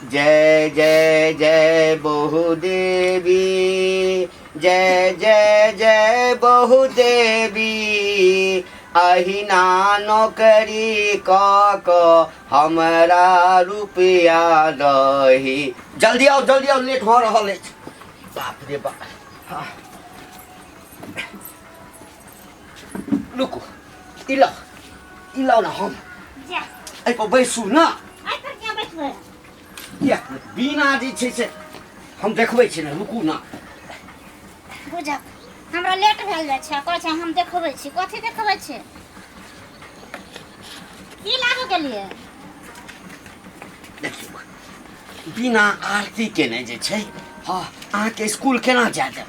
जय जय जय बहु देवी, जय जय जय बहु देवी, अहिना नौकरी क हमरा रुपया दही। जल्दी आओ लेट हो रहा है। बाप रे बाप। हाँ। रुको इलाओ ना हम आई पर बैसू ना। बिना जे छै से हम देखबै छी ना, रुकू ना। बुझा हमरा लेट भेल जाय छै, कहै छै हम देखबै छी। कथि देखबै छी? की लागो गेलिए? देखियो बिना आरती केने जे छै, हाँ अहाँ के स्कूल केना जाय देब?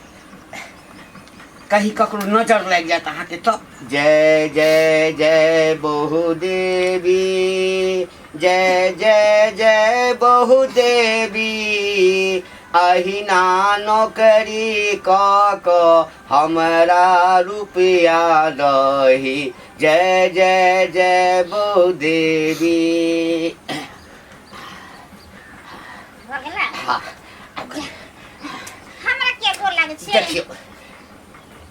कहीं ककरो नजर लग जाए अहाँ के तब। जय जय जय बहु देवी, जय जय जय बहु देवी, अहिना नौकरी क हमरा रुपया दही। जय जय जय बहु देवी। हाँ हमरा के गोर लागे छै? देखियो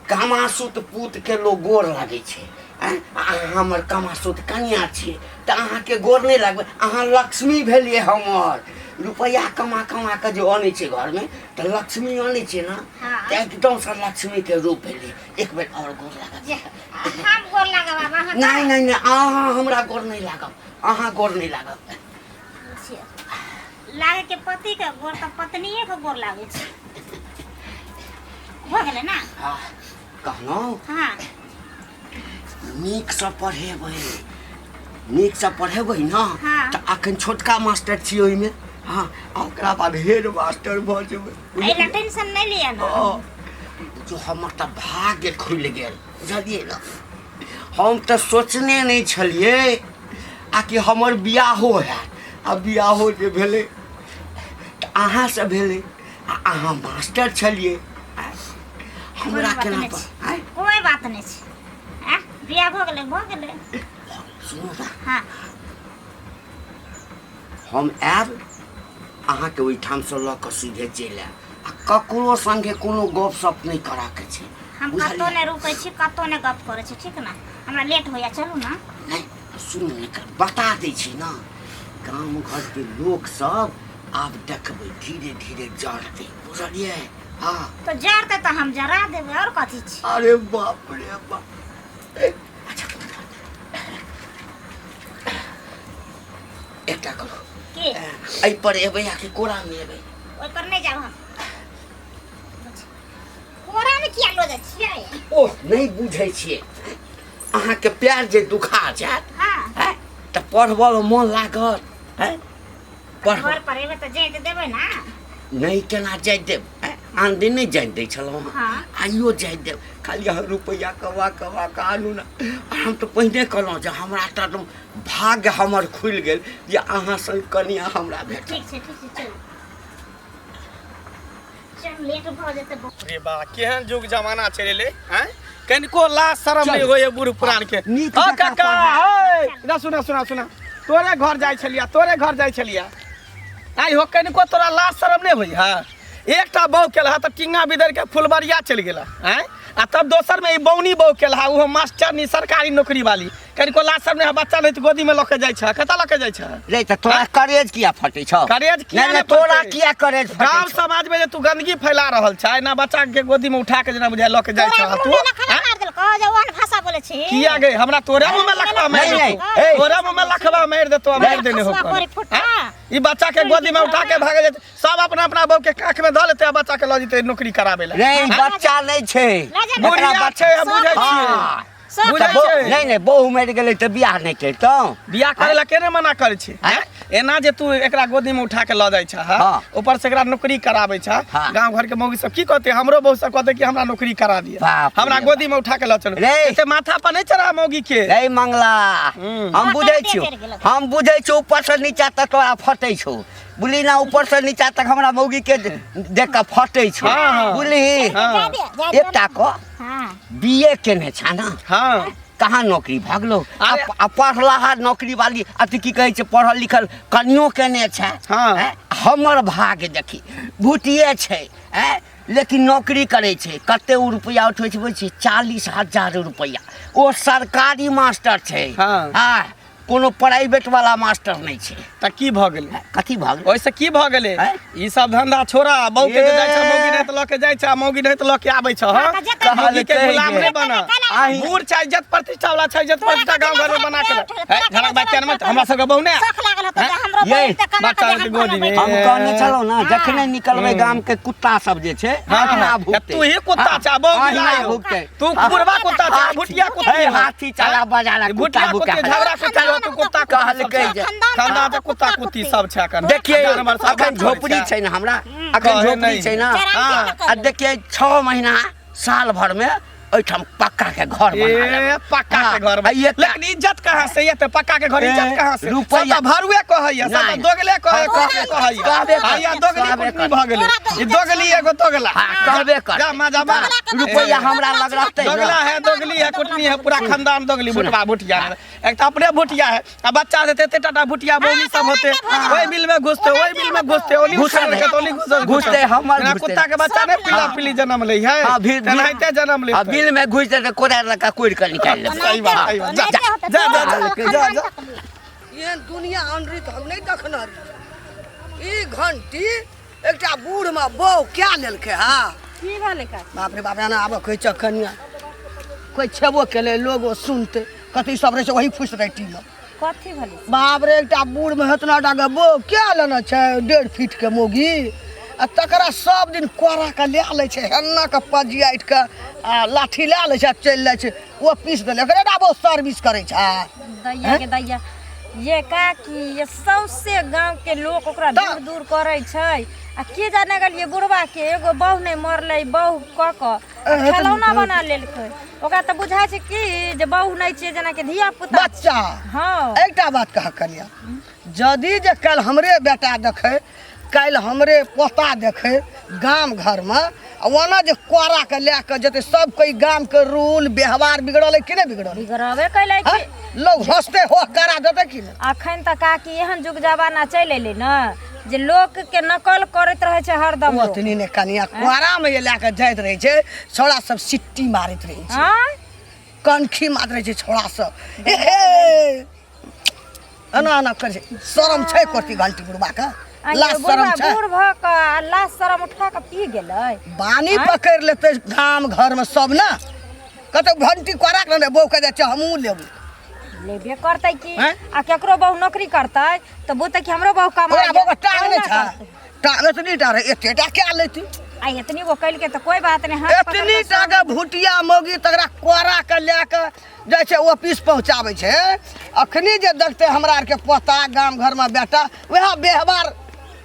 कामासुत पूत के लोग गोर लागे छै। हमर कामासुत कन्या छियै तऽ अहाँ के गोर नहीं लागबे। अहाँ लक्ष्मी भेलिए हमर। रुपया कमा के जो आने छै घर में तो लक्ष्मी आने छै ना। तो एकदम से लक्ष्मी के रूप भेलिए। एक बेर और गोर लागब। हम गोर लागब बाबा? नहीं अहाँ हमरा गोर नहीं लागब। अहाँ गोर नहीं लागब। लागे के पति के गोर त पत्नीए के गोर लागे छै। हो गेलै ना? हाँ कहलौं। हाँ नीक से पढ़ेबै ना तो अखन छोटका मास्टर छी ओइ में। हाँ ओकरा बाद हेड मास्टर भ जेबै। एला टेंशन नहीं लिया ना। जो हमर त भाग्य खुल गेल बुझलिए ना। हम तो सोचने नहीं छलिए आ कि हमर बियाहो है। आ बियाहो जे भेलै अहाँ से भेलै। अहाँ मास्टर छलिए। हमरा केना कोई बात नहीं छै। बियाह भ गेलै। सुनो ना। हाँ हम आब अहाँ के ओइठाम से ल के सीधे चलि आयब। आ ककरो संगे कोनो गप सप नहीं करा के छै। हम कतो नहीं रुकै छी, कतो नहीं गप करे छी, ठीक ना? हमरा लेट होया, चलू ना। नहीं सुनू ने बता दै छी ना। गांव घर के लोग सब आब देखबै धीरे धीरे जरते बुझलिए। हाँ तो जरते तो हम जरा देबै और कथि छी। अरे बाप रे बाप। अच्छा एकटा करो की एहि पर एबै आ कि कोरा में एबै? ओइ पर नहीं जाब हम। कोरा में किया लो जाइ छियै? ओह नहीं बुझै छियै। अहाँ के प्यार जे दुखा जात हाँ त पढ़बऽ में मन लागत। घर पर एबै त जाय देबै ना। नहीं केना जाय देब? आन दिन नहीं जाय दै छलहुँ। हाँ आइयो जाय देब। खाली अहाँ रुपया कमा के आनू ना। हम तो पहिने कहलहुँ जे हमरा त भाग्य हमर खुल गेल जे अहाँ संग कनिया हमरा भेट। ठीक छै चल। चल लेट भ जेतै। रे बा केहन जुग जमाना चले ले हैं? कनिको लाज शरम नहीं होय बूढ़ पुरान के। हां काका हे ना सुना तोरे घर जाय छलिया। आई हो कनिको तोरा लाज शरम नहीं होय? हां एकटा बौ केला त टिंगा बिदर के फुलबरिया चल गेला हैं। आ तब दोसर में ई बौनी बौ केला वो मास्टर नी सरकारी नौकरी वाली। कनिको लाज शरम नहीं, बच्चा नहीं गोदी में लके जाय छ। कता लके जाय छ रे? त तोरा करेज किया फटे छ? करेज किया नहीं तोरा किया करेज फटे? गांव समाज में जे तू गंदगी फैला रहल छ ना, बच्चा के गोदी में उठा के जना बुझाय लके जाय छ तू। जवान भाषा बोले छी। किया गए हमरा तोरे मुंह में लखबा मार दे। तोरे मुंह में लखबा मार दे तो मार देने हो। ई बच्चा के गोदी में उठा के भागे जाते सब अपना अपना बहू के काख में ध लेते आ बच्चा के ल जेते नौकरी कराबे ला। रे बच्चा नहीं छे। बुढ़िया छे बुझै छी। नहीं बहु मर गेलै त बियाह नहीं करतौ। बियाह करे ला केने मना करे छी? एना जे तू एकरा गोदी में उठा के ल जाय छ, ऊपर से एकरा नौकरी कराबे छ। गांव घर के मौगी सब की कहते? हमरो बहु सब कहते कि हमरा नौकरी करा दिया, हमरा गोदी में उठा के ल चलो। ऐसे माथा पर नहीं चढ़ा मौगी के। रे मंगला हम बुझै छियो ऊपर से नीचा तक तोरा फटै छौ। बुली ना ऊपर से नीचा तक हमरा मौगी के देख के फटै छौ। बुली एकटा को बीए केने छ ना। हां कहाँ नौकरी भागलो? पढ़ला नौकरी वाली अति की कहे छै पढ़ल लिखल कनियो केने छै। हमर भाग देखी भुटिए छै लेकिन नौकरी करे छै कते रुपया उठबै छै बुझै 40,000 रुपया ओ सरकारी मास्टर छै हाँ कोनो प्राइवेट वाला मास्टर नहीं छै त की भ गेलै कथी भ गेलै ओइसे की भ गेलै ई सब धंधा छोड़ा बहू के जे जाय छै मौगी नहीं त लके जाय छै मौगी नहीं त लके आबै छ ह मौगी के गुलाम नहीं बना बूढ़ छै इज्जत प्रतिष्ठा वाला छै इज्जत प्रतिष्ठा गांव घर में बना के घरक बच्चा में हमरा सब के बहू ने ये बच्चा के गोदी में हम कहने चलो ना जखने निकलबै गाम के कुत्ता सब जे छै तू ही कुत्ता छ बहू तू बुढ़वा कुत्ता छ भुटिया कुत्ता हाथी चला बजाला भुटिया कुत्ता झगड़ा कुत्ता तू कुत्ता कहलकै जे खानदान त कुत्ता कुत्ती सब छै अखन देखिए अखन झोपड़ी छै ना हमरा अखन झोपड़ी छै ना आ देखिए 6 महीना साल भर में ओइठम पक्का के घर बना पक्का के घर लेकिन इज्जत कहां से ये त पक्का के घर इज्जत कहां से रुपया भरुए कहैया सब दोगले कहैया या दोगली कुटनी भ गेलै ई दोगली एगो दोगला कहबे कर जा मजा मार रुपया हमरा लग रहतै दोगला है दोगली है कुटनी है पूरा खानदान दोगली भुटवा भुटिया एक त अपने भुटिया है आ बच्चा से तेते टाटा भुटिया बोली सब होते ओई बिल में घुसते ओई बिल में घुसते ओली घुसते हमर कुत्ता के बच्चा ने पीला पीली जन्म ले है तेनाहिते जन्म ले बिल में घुस दे तो कोड़ा लगा कोड़ के निकाल ले सही बात जा जा जा जा ये दुनिया अनृत हम नहीं देखना ई घंटी एकटा बूढ़ में बौ क्या लेलके हां की भेलै का बाप रे बाप ना आब कोई चकनिया कोई छेबो केले लोगो सुनते कथि सब रहे वही फुस रही में कथि भेलै बाप रे एकटा बूढ़ में हतना डागे बौ क्या लेना छै 1.5 फीट के मोगी आ तकरा सब दिन कोरा के ले ले छै हन्ना के पजियाट के आ लाठी ले ले छै चल ले छै वो पीस देले एकरा डाबो सर्विस करे छै दैया के दैया ये काकी ये सौसे गांव के लोग ओकरा दूर दूर करे छै आ के जाने गेलिए बुढ़वा के एगो बहू नहीं मरले बहू क खिलौना बना लेलकै ओकरा त बुझाय छै कि जे बहू नहीं छै जना के धिया पुता बच्चा हां एकटा बात कह कनिया जदी जे कल हमरे बेटा देखे कल हमरे पोता देखे गांव घर में वना जे कोरा के लेके जते सब कोई गांव के रूल व्यवहार बिगड़ल कि नहीं बिगड़ल बिगड़बे कैले कि लोग हंसते हो करा देते कि अखन त काकी एहन जुग जमाना चल एले न जे लोग के नकल करत रहे छै हरदम ओतनी ने कनिया कोरा में ये लेके जाइत रहे छै छोड़ा सब सिट्टी मारत रहे छै हां कनखी मारत रहे छै छोड़ा सब अना कर शरम छै करती घंटी बुढ़वा का लाश शरम छै बूढ़ भ क लाश शरम उठा के पी गेलै बानी पकड़ लेते गांव घर में सब ना कतो घंटी कोरा के बौ के जाय हमू लेबू लेबे करतै कि आ केकरो बहु नौकरी करतै त बोते कि हमरो बहु कमाई बौ का टांग नै छ टांग त नहीं टारे एतेटा क्या लेती आ इतनी वो कइल के त कोई बात नहीं हाथ इतनी टाका भुटिया मोगी तकरा कोरा के लेके जाय छै ऑफिस पहुंचाबै छै अखनी जे देखते हमरा आर के पोता गांव घर में बेटा वह व्यवहार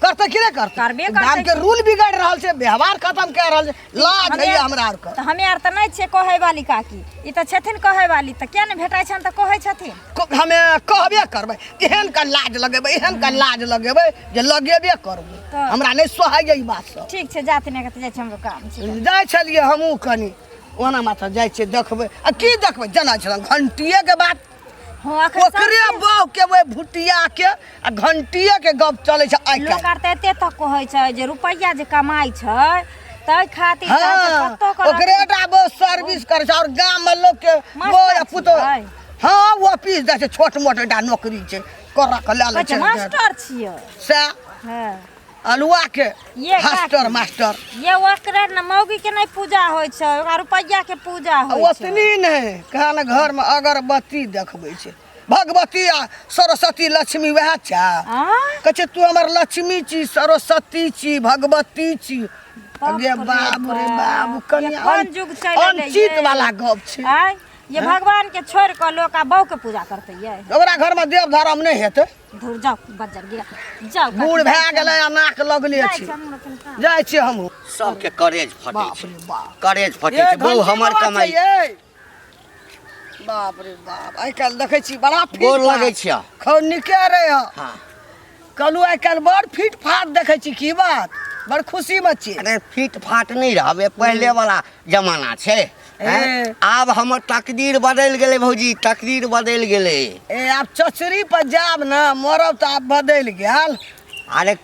करते कि नहीं करते गांव के रूल बिगड़ रहल छै व्यवहार खत्म कर रहल छै लाज है हमरा आर के त हमे आर त नै छै कहै वाली काकी ई त छथिन कहै वाली त क्या ने भेटाय छन त कहै छथिन हमे कहबे करबै एहन का लाज लगेबै एहन का लाज लगेबै जे लगेबे करबै हमरा नै सोहाय ई बात सब ठीक छै जाति ने के जाय छै हमरो काम छै जाय छलिए हमहू कनी ओना माथा जाय छै देखबै आ की देखबै जना छै घंटिए के बात ओकरे बौ के वे भुटिया के आ घंटिए के गप चले छै आइ लोग आर त एते तक कहै छै जे रुपैया जे कमाई छै तै खातिर कत्तो कर ओकरे डाबो सर्विस करे छै और गांव में लोग के वो पुतो हां ऑफिस जाय छै छोट मोट डा नौकरी छै कोरा के ले ले छै मास्टर छियै से हां अलुआ के मास्टर ये ओकरे न मौगी के नहीं पूजा होय छै ओकरा रुपैया के पूजा होय छै ओतनी नहीं कहन घर में अगरबत्ती देखबै छै भगवती आ सरस्वती लक्ष्मी वह छै कहे तू हमर लक्ष्मी छी सरस्वती छी भगवती छी अगे बाबू रे बाबू कन्या अंचित वाला गप छै ये भगवान के छोड़ के लोग आ बहू के पूजा करते ये ओकरा घर में देव धर्म नहीं हेते दूर जाओ बज्जर गिरा जाओ बूढ़ भए गेलै आ नाक लगले छी जाय छी हम सब के करेज फटे छै करेज फटे छै बहु हमर कमाई बाप रे बाप आइ काल देखै छी बड़ा गोर लागै छै खौनिके रे हां कलु आइ काल बड़ फिट फाट देखै छी की बात बड़ खुशी में छी अरे फिट फाट नहीं रहबे पहले वाला जमाना छै आब हमर तकदीर बदल गेलै भौजी तकदीर बदल गेलै ए आब चचरी पर जाब ना मरब त आब बदल गेल अरे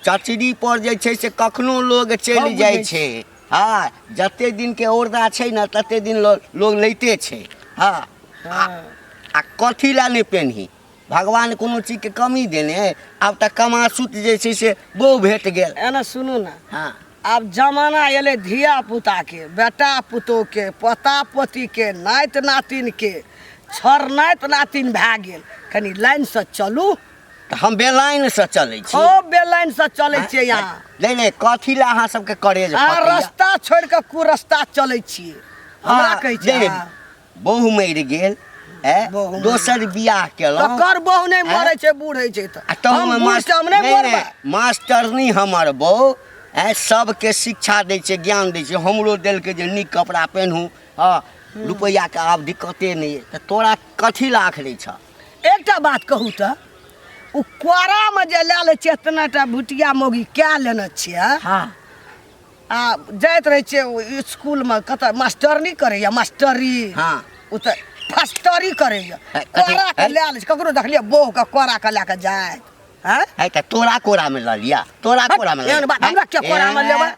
चचरी पर जे छै से कखनो लोग चलि जाइ छै। हाँ, जते दिन के औरदा छै न तते दिन लोग लैते छै। हाँ, आ कथी ला नहीं पेनही, भगवान कोनो चीज के कमी देने है। अब तक कमासुत जे छै से बहु भेट गेल। एना सुनू ना, हाँ, अब जमाना एले धिया पुता के, बेटा पुतो के, पोता पोती के, नाति नातिन के, छर नाति नातिन भए गेल। कनी लाइन से चलू। तो हम बेलाइन से चले छी। ओ बेलाइन से चले छियै यहाँ। नहीं कथी ला अहाँ सबके करे जे आ फटैया? रास्ता छोड़ के कुरस्ता चले छियै। हमरा कहै छै बहु मरि गेल, बहु दोसर बियाह केलहुँ। तकर बहु नहीं मरे छै, बूढ़ होइ छै त हम बूढ़ से हम नहीं मरबै। मास्टरनी हमर बहु सबके शिक्षा दै छै, ज्ञान दै छै। हमरो देलकै जे नीक कपड़ा पहिनू। हाँ, रुपैया के आब दिक्कते नहीं है। तो तोरा कथी ला आखरे छ? एकटा बात कहू त, उ कोरा में जे लै ले छियै इतना टा भुटिया मोगी क्या लेने छियै? हाँ, आ जाइत रहे छियै स्कूल में, कत मास्टरनी करैया, मास्टरी। हाँ, उ त फास्टरी करैया। कथी? कोरा के लै ले छै, ककरो देखलियै बहू के कोरा के लए के जाए। हैं? है त तोरा कोरा में ल लिया, तोरा कोरा में एहन बात हमरा के कोरा में लेबै?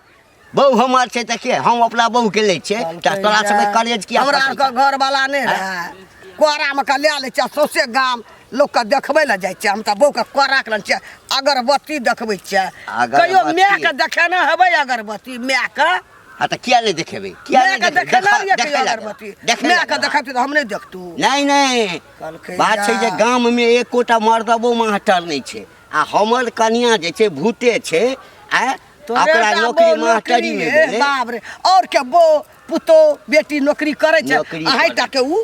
बहु हमर छै त के हम अपना बहु के ले छै। तोरा सब कॉलेज किया? हमरा के घर वाला नहीं रहे, कोरा में के लै ले छै। सौसे गाम लोग के देखबै ले जाइ छै। हम त बहू के कोरा के लन छै, अगरबत्ती देखबै छै। कहियो माय के देखेने हेबै अगरबत्ती? माय के हाँ तो क्या नहीं देखेबे? क्या माय के देखेने रहियै कि अगरबत्ती? माय के देखे? देखैती त हम नहीं देखतू। नहीं कहलकै बात छै जे गाम में एकोटा मर्दबो मास्टर नहीं छै। आ हमर कनिया जे छै भूते छै। ओकरा नौकरी मास्टरी में देले। बाप रे, और के बो पुतो बेटी नौकरी करे छै। नौकरी अहीं करे। ता के उ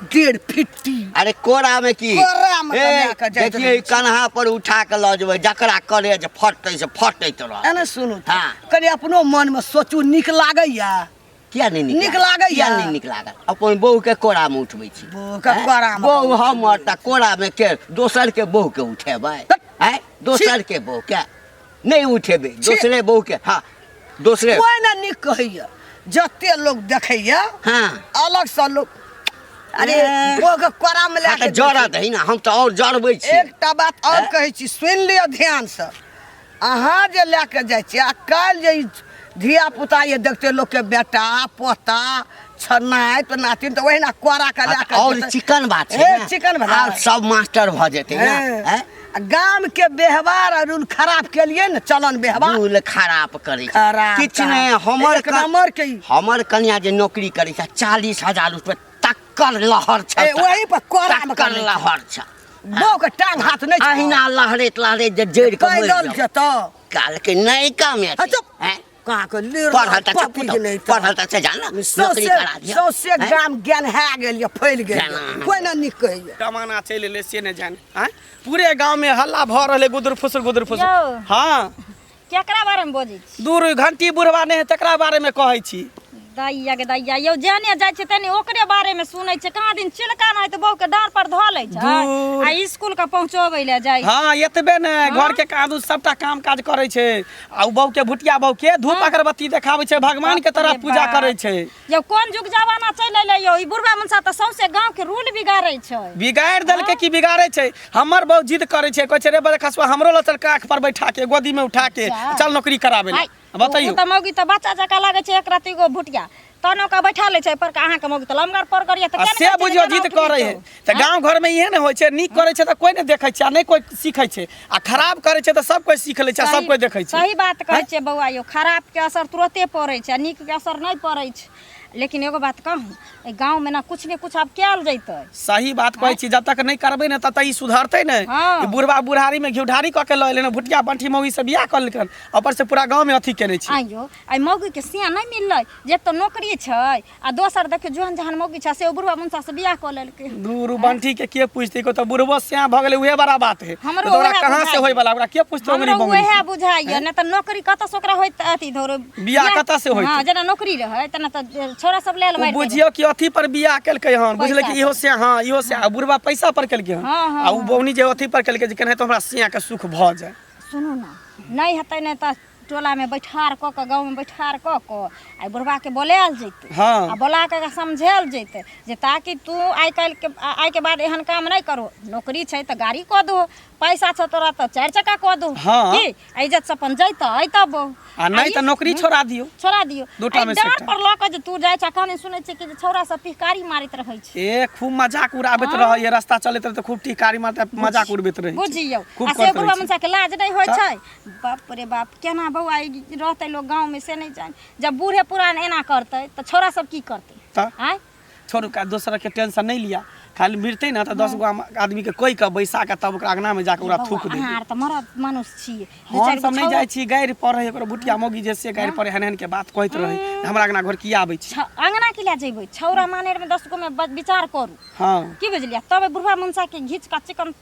1.5 फिट्टी अरे कोरा में की? कोरा में कन्या के जाइत देखिए रहै छै। कन्हा पर उठा के ल जेबै, जकरा करे जे फटतै से फटैत रह। एने सुनू त, हाँ। कनी अपनो मन में सोचू, नीक लागैया? किया नहीं नीक लागैया? किया नहीं नीक लागल? अपन बहू के कोरा में उठबै छी। बहू के कोरा में बहू हमर त कोरा में के दोसर के बहू के उठेबै? दोसर के बहू के नहीं उठेबै, दूसरे बहू के। हाँ, दूसरे कोई ना नीक कहैया। जते लोग देखैया, हाँ, अलग से लोग अरे बहू के कोरा में हाँ, लेके तो जरत है ना, हम तो और जरबै छी। एकटा बात और कहै छी, सुन लिअ ध्यान से। अहाँ जे लेके जाइ छियै, आ काल्हि जे धिया पुता ये देखते लोग के बेटा पोता छनाइत नातिन, तो वही ना कोरा के लेके और चिकन बात है ना, चिकन बना आब सब मास्टर भ जेतै ना। गाम के व्यवहार और रूल खराब के लिए न, चलन व्यवहार रूल खराब करे छै। खराब किछ नहीं, हमर एक नंबर के हमर कन्या जे नौकरी करे छै 40,000 रुपए तक्कर लहर छै। वही पर कोरा में तक्कर लहर छै। बहू के टांग हाथ नहीं छै। अहिना लहरैत लहरैत जे जड़ के पैदल मरि जेतो काल के नहीं काम है। कहाँ के पढ़ल त पढ़ल त से जाना, नौकरी करा दिया। सौसे गाम ज्ञान है गेल, फैल गेल, ज्ञान। कोई ना निक कहैया। जमाना चलि एलै से नहीं जाने। पूरे गांव में हल्ला भ रहले, गुदर फुसर गुदर फुसर। यौ। हाँ, केकरा बारे में बजै छी? दूर घंटी बुढ़वा नहीं है तकरा बारे में कहै छी। दैया के दैया, यौ जाने जाइ छै तनी ओकरे बारे में सुनै छै। कहाँ दिन चिलका नहीं तो बहू के डांर पर धऽ लै छै दूर। आ स्कूल के पहुंचोबै ले जाइ छै। हाँ, एतबे ने घर के काज सबटा काम काज करे छै। आ उ बहू के भुटिया बहू के धूप अगरबत्ती देखाबै छै, भगवान के तरफ पूजा करे छै। यौ कोन जुग जमाना चलि एलै यौ, ई बुढ़वा मनसा त सौंसे गांव के रूल बिगाड़ै छै। बिगाड़ देलकै कि बिगाड़े छै? हमर बहुत जिद करे छै, कहै छै रे बड़े खसुआ हमरो लचर काख पर बैठा के गोदी में उठा के चल नौकरी कराबे ले। बताइयो त मौगी त बच्चा जका लागै छै, एक राति गो भुटिया तनो का बैठा ले छै पर अहाँ के मौगी त लमगर पर करिया त से बुझियो जिद करे है। त गांव घर में इहे ने होय छै, नीक करे छै त कोई ने देखे छै, नहीं कोई सीखे छै। आ खराब करे छै त सब कोई सीख ले छै, सब कोई देखे छै। सही बात कहै छै बौआ यौ, खराब के असर तुरते पड़ै छै, नीक के असर नहीं पड़ै छै। लेकिन एगो बात कहूँ, गांव में ना कुछ ने कुछ अब कैल जैतै। सही बात कहै छी, जब तक नहीं करबे ने तब तक ई सुधरतै ने। हाँ। ई बुढ़वा बुढ़ारी में घिउढारी क के ल एले ने, भुटिया बंठी मौगी से बियाह कर लेकन, ऊपर से पूरा गांव में अथी केने छी। आइयो आई मौगी के सिया नहीं मिललै, जे तो नौकरी छै आ दोसर देखियो जोहन जहान मौगी छै से बुढ़वा मुंसा से बियाह क लेलकै। दूर बंठी के पूछते को तो बुढ़बो सिया भ गेलै, उहे बड़ा बात है। हमरो तो ओकरा उहे कहां से बुझाइए। होय वाला, ओकरा के पूछते ओकरी हमरो बंगली उहे बुझाइए, न त नौकरी कत से ओकरा होइत अथी धरो बियाह कतऽ से होइत? हां जेना नौकरी रहे तना त छोरा सब लेल मारि देबै। बुझियो कि अथी पर बियाह केलकै हन, बुझले कि इहो से हाँ इहो से बुढ़वा पैसा पर केलकै हन। हाँ, हाँ, आ उ बौनी जे अथी पर केलकै जे केनाहे तो हमरा सिया के सुख भ जाए। सुनू ना, नहीं हेतै नहीं त टोला में बैठार क के गाँव में बैठार क के आ बुढ़वा के बोलायल जैते हाँ। आ बोला के समझायल जैते जे ताकि तू आइ के बाद एहन काम नहीं करो, नौकरी छै तो गाड़ी क दो, पैसा छ तोरा तो 4 चक्का क दो, हाँ। की इज्जत से अपन जैत अइतब आ नहीं तो नौकरी छोड़ा दियो, दूटा में से डांट पर ल के जे तू जाय छ कहानी सुनै छै कि जे छौरा सब पिचकारी मारित रहै छै। ए खूब मजाक उड़ाबैत रह, ये रास्ता चलैत रह तो खूब टिकारी मारते मजाक उड़बैत रही। बुझियौ खूब आ से करत बुढ़वा रहै मनसा के लाज नहीं होय छै। बाप रे बाप, केना बौआ रहते लोग गांव में से नहीं जान, जब बूढ़े पुरान एना करते तो छोरा सब की करते? त आय छोड़ू का दूसरा के टेंशन नहीं लिया, खाली मिलते ना तो 10 गो आदमी के कोई का बैसा के तब ओकरा अंगना में जाके ओकरा थूक दे। हां त मरद मनुष्य छी, हम सब नहीं जाय छी गाड़ी पढ़े, ओकरा बुटिया मोगी जैसे गाड़ी पढ़े हनहन के बात कहत रही, हमरा अंगना घर की आबै छी, अंगना के ले जेबै छौरा मानेर में 10 गो में विचार करू। हां की बुझलिया? तब बुढ़वा मनसा के घीच का चिकन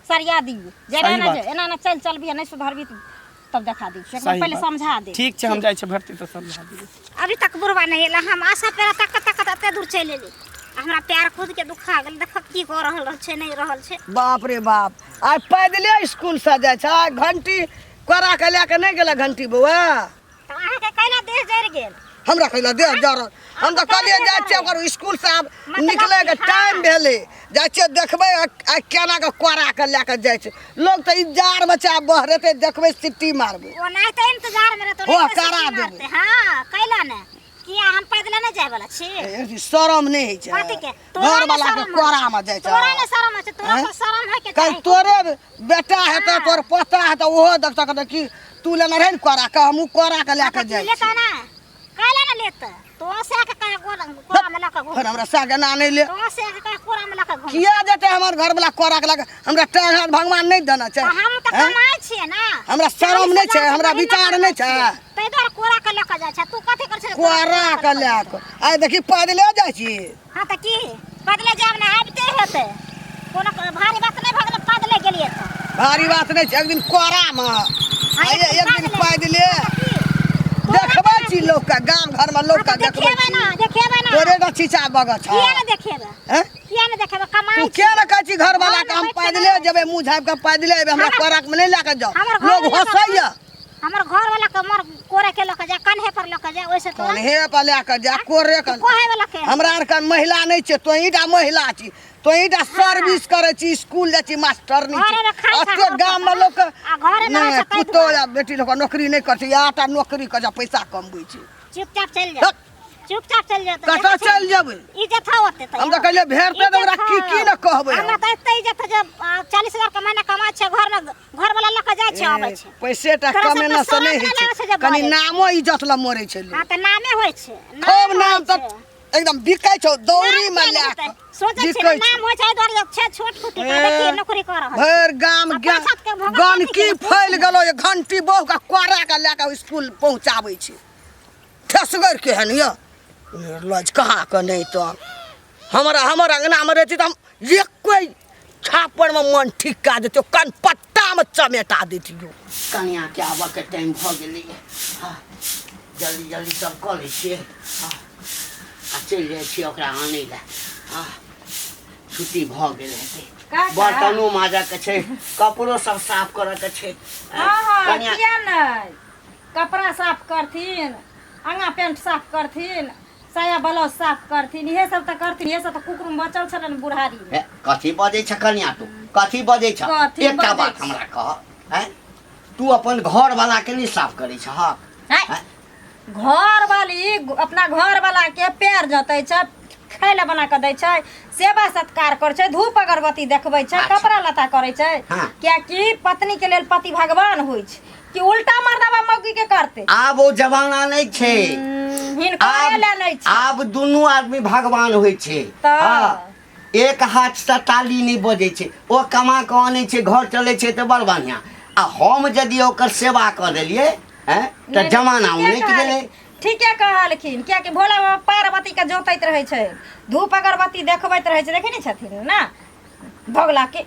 सरिया दियो, जे ना जे एना ना चल भी नहीं सुधरबी तब देखा दी, पहले समझा दे। ठीक छै, हम जाय छी भरती तो समझा दी। अभी तक बुढ़वा नहीं एला, हम आशा पेरा तक एते दूर चल एली, हमरा पैर खुद के दुखा गेल, देख की कर रहल छै नहीं रहल छै। बाप रे बाप, आइ पैदले स्कूल से जाय छै, घंटी कोरा के लेके नहीं गेला घंटी बउआ? त अहाँ के कैला देह जर गेल? हमरा कैला देह जरल, हम तो कहलिए जाय छै ओकर स्कूल से अब निकले के टाइम भेले, जाय छै देखबै आ केना के कोरा के लेके जाय छै लोग, तो इजार बच्चा बहरते देखबै सिट्टी मारबै। ओ नहीं त इंतजार में रहतो, ओ करा देबै। हां कैला ने किया हम पैदल नहीं जाय वाला छी? ए शरम नहीं है छै, कथि के घर वाला के कोरा में जाय छै, तोरा ने शरम है, तोरा पर शरम है के? कल तोरे बेटा है तो तोर पोता है तो ओहो देख सक कि तू लेना रहे कोरा का, हमू कोरा के लेके जाय लेता ना कैला ना लेत तो से के कोरा में लका घुम, फिर हमरा सागे ना नहीं ले, तो से के कोरा में लका घुम किया देते हमर घर वाला कोरा के लगे, हमरा टाइम हाथ भगवान नहीं देना छै। हम त कमाई छिए ना, हमरा शरम नहीं छै, हमरा विचार नहीं छै, तै द्वारा कोरा के लका जाय छै। तू कथि कर छै? कोरा के लेके आइ देखी पैदले जाय छी। हां त की पैदले जाब ना आबते हेते, कोनो भारी बात नहीं भगले पैदले गेलिए त भारी बात नहीं छै, एक दिन कोरा में आइए एक दिन पैदले देखबै छी लोग का, गांव घर में लोग का देखबै देखेबे ना तोरे का चीचा बगत छ, किया ना देखेबे? हैं किया ना देखेबे? तू कमाई के न कहै छी घर वाला के हम पैदले जेबै, मुंह झाँप के पैदले एबै, हमरा कोरा में नहीं लेके जाओ, लोग हंसैया। हमर घर वाला के मर कोरे के लक जा, कन्हे पर लक जा, ओइसे तो कन्हे पर लेके जा, कोरे के कोहे वाला के हमरा आर के महिला नहीं छै, तो ईटा महिला छी, तो ईटा सर्विस करे छी, स्कूल जाय छी, मास्टर नहीं घरे में खाई छी। खा अते गांव में लोग आ घरे में नहीं रह सकै पुतो या बेटी लोग नौकरी नहीं करती, आटा नौकरी कर जा पैसा कमबै छी। चुपचाप चल जा, चुपचाप चल जा। कतऽ चल जेबै? इज्जत होते त हम तो कहलिए भेरते तो ओकरा की न कहबै, हमरा त एते इज्जत जब 40,000 के महीना कमाय छै, घर में घर वाला लक जाय छै आबै छै, पैसे टा तोरा कमे न सबके से नहीं शरम है लागै छै छै, जब कनी बाजै छै। नामो इज्जत ल मरै छै लोग, हां त नामे होय छै, खूब नाम होय तक छै। एकदम बिकै छौ, दौरी में ले के सोचे छै बिकै नाम होय छै, द्वारा छै छोट कुटी का देखी नौकरी कर रहल भर गाम गंदगी फैल गेलो, ये घंटी बहु का कोरा के लेके स्कूल पहुंचाबै छै, ठसगर के हन ये लज कहाँ के नहीं तो हमरा अंगना में रहती तो हम एक कोई छापड़ में मन ठीक का देते, कन पट्टा में चमेटा देती। कनिया के आबऽ के टाइम भऽ गेलै, हाँ जल्दी जल्दी सब कऽ लै छियै, हाँ आ चलि जाइ छियै ओकरा आनै लए, हाँ छुट्टी भऽ गेल हेतै, बर्तनो माजऽ के छै, कपड़ो सब साफ करऽ के छै। हां किया नहीं कपड़ा साफ करथिन, अंगा पैंट साफ करथिन, साया ब्लाउज साफ करथिन, इहे सब त करथिन, इहे सब त कुकुर में बचल छलन बुढ़ारी में। कथी बजै छ कनिया तू, कथी बजै छ? कथी एकटा बजै बात छी? हमरा कह, हैं तू अपन घर वाला के नहीं साफ करै छ? हैं? घर वाली अपना घर वाला के पैर जतै छै, खाइला बना के दै छै, सेवा सत्कार कर छै, धूप अगरबत्ती देखबै छै, अच्छा। कपड़ा लत्ता करे छै, हाँ। कियाकि पत्नी के लेल पति भगवान होइ छै, कि उल्टा मर्दबा मौगी के करते? आब ओ जमाना नहीं छै, हिनकर ले नहीं छै, आब दुनू आदमी भगवान होइ छै। तऽ हाँ, एक हाथ से ताली नहीं बजै छै, ओ कमा के आनै छै, घर चलै छै तऽ बड़ बढ़िया, आ हम यदि ओकर सेवा कऽ देलियै हैं तऽ जमाना उनटि गेलै। ठीके कहलखिन, कियाकि भोला बाबा पार्वती के जोतैत रहे छै, धूप अगरबत्ती देखबैत रहे छै, देखे नहीं छथिन ना भगला के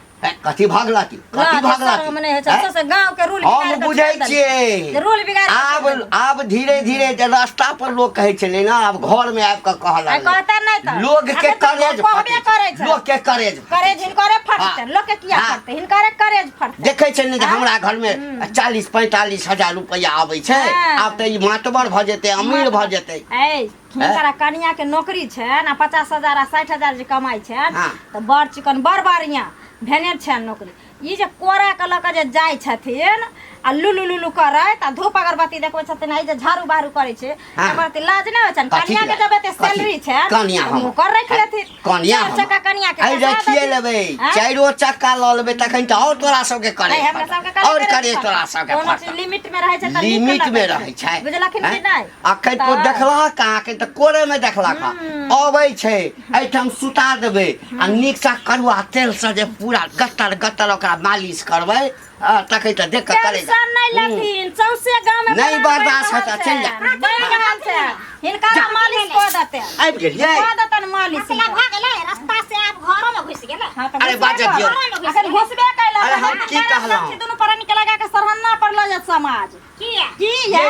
कथी भागला की कथी भागला की मने से गांव के रूल हम बुझै छियै रूल बिगाड़ आब धीरे धीरे जे रास्ता पर लोग कहै छलै ना आब घर में आबि कऽ कहऽ लागलै कहता नहीं त लोग के करेज कहबे करै छै लोग के करेज करेज हिनकरे फटतै लोग के किया फटतै हिनकरे करेज फटतै देखै छै ने जे हमरा घर में 40-45 हजार रुपया आबै छै आब तऽ ई मातबर भऽ जेतै अमीर भऽ जेतै हिनकरा कनिया के नौकरी छै ना 50,000 आ 60,000 जे कमाई छै तऽ बड़ चिकन बड़ बढ़िया भेने छै नौकरी ई जे कोरा के लऽ के जे जाइ छथिन आ लुलु लुलु करैत आ धूप अगरबत्ती देखबै छथिन आ ई जे झाड़ू बाहरू करै छै एकर लाज नहि होइ छन कनिया के जब एते सैलरी छै कनिया हम कर रख लेथिन कनिया चक्का कनिया के आई रखिए लेबै चारो चक्का लऽ लेबै तखन तऽ और तोरा सबके करे और करे तोरा सबके कोनो लिमिट में रहै छै त लिमिट में रहै छै बुझलखिन कि नहि अखन तो देखला कहाँ के त कोरे में देखला का अबै छै एठाम सुता देबै आ नीक सा करुआ तेल से जे पूरा गत्तर गत्तर ओकरा मालिश करबै तकै त देख के करे टेंशन नहीं लेथिन सौसे गांव में नहीं बर्दाश्त होता चल जा हिनका मालिश कर देते आबि गेलियै कर देतन मालिश असला भाग गेलै रास्ता से आप घरों में घुस गेलै अरे बाजे दियो अखन घुसबे कैला अरे हम की कहलहुं दुनु परानी के लगा के सरहन्ना पर ल जात समाज की है की है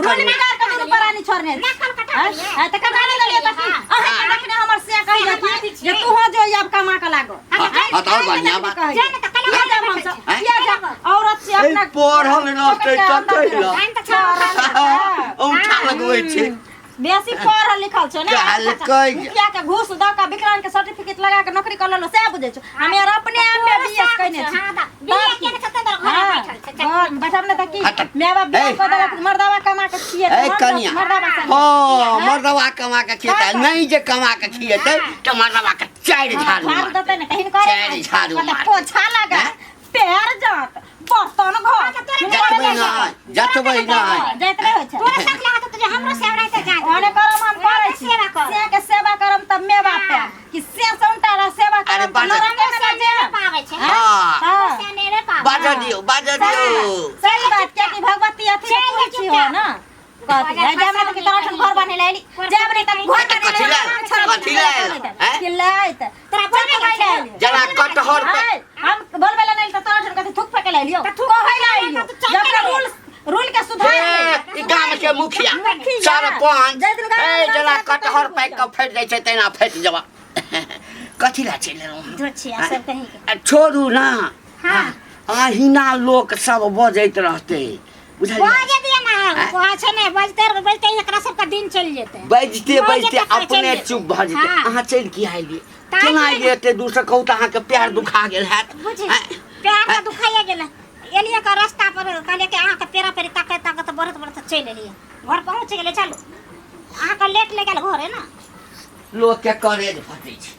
रोड बिगाड़ के दुनु परानी छोड़ने नकल कटा है त कटा ले लियो त अहे देखने हमर से कहि जाती जे तू हो जो अब कमा के लागो और बढ़िया बात जाने त कल किया जब हम सब किया जब औरत से अपना पढ़ल रहतै त कहिला औठा लगबै छै बेसी पढ़ल लिखल छ ने कहलकै मुखिया के घूस द के विकलांग के सर्टिफिकेट लगा के नौकरी कर लेलो से बुझै छ हम यार अपने आप में बीएस कइने छी बिया के त घर बैठल छै घर बैठब ने त की मैं बाप बियाह कर देलक मर्दावा कमा के खिए ए कनिया हां मर्दावा कमा के खिएतै नहीं जे कमा के खिएतै त मर्दावा के चार झाड़ू झाड़ू देतै ने कहीं करे चार झाड़ू मार पोछा लगा पैर जात बर्तन घर जतबै नहीं जतबै नहीं जाइत रहे छै तोरा साथ लगा त हमरो सेवराय त जा ओने करम हम करै छी से के सेवा करम त मेवा पे कि से संटा रा सेवा करम त नरम में ना जे पावे छै हां से ने रे पावे बाजा दियो सही बात के कि भगवती अथी पूछी हो ना कहती है जब मैं तो तोरा घर बने लेली जब रे तक घर कथी ले कि लाइत तोरा बने ले जरा कटहर पे हम बोलबे ले नहीं त तोरा कथी थूक फेके ले लियो कहै ले लियो जब रूल के सुधार ई गांव के मुखिया सरपंच ए जरा कटहर पैक के फट जाय छै तेना फट जबा कथी ला चले जोछिया सब कहीं के छोड़ू ना हां अहिना लोग सब बजैत रहते बुझलियै बाजे दिए ना कोहा छै ने बजते एकरा सब का दिन चल जेते बजते अपने चुप भ जेते अहाँ चल की आइली केना आइली एते दूर से कहू त अहाँ के पैर दुखा गेल हैत पैर त दुखाइए गेल एलिए का रास्ता पर कहले के अहाँ के पेरा पेरी ताकत बढ़त बढ़त चल एलिए घर पहुंच गेले चलो अहाँ का लेट ले गेल घर है ना लोग के करेज फटे छै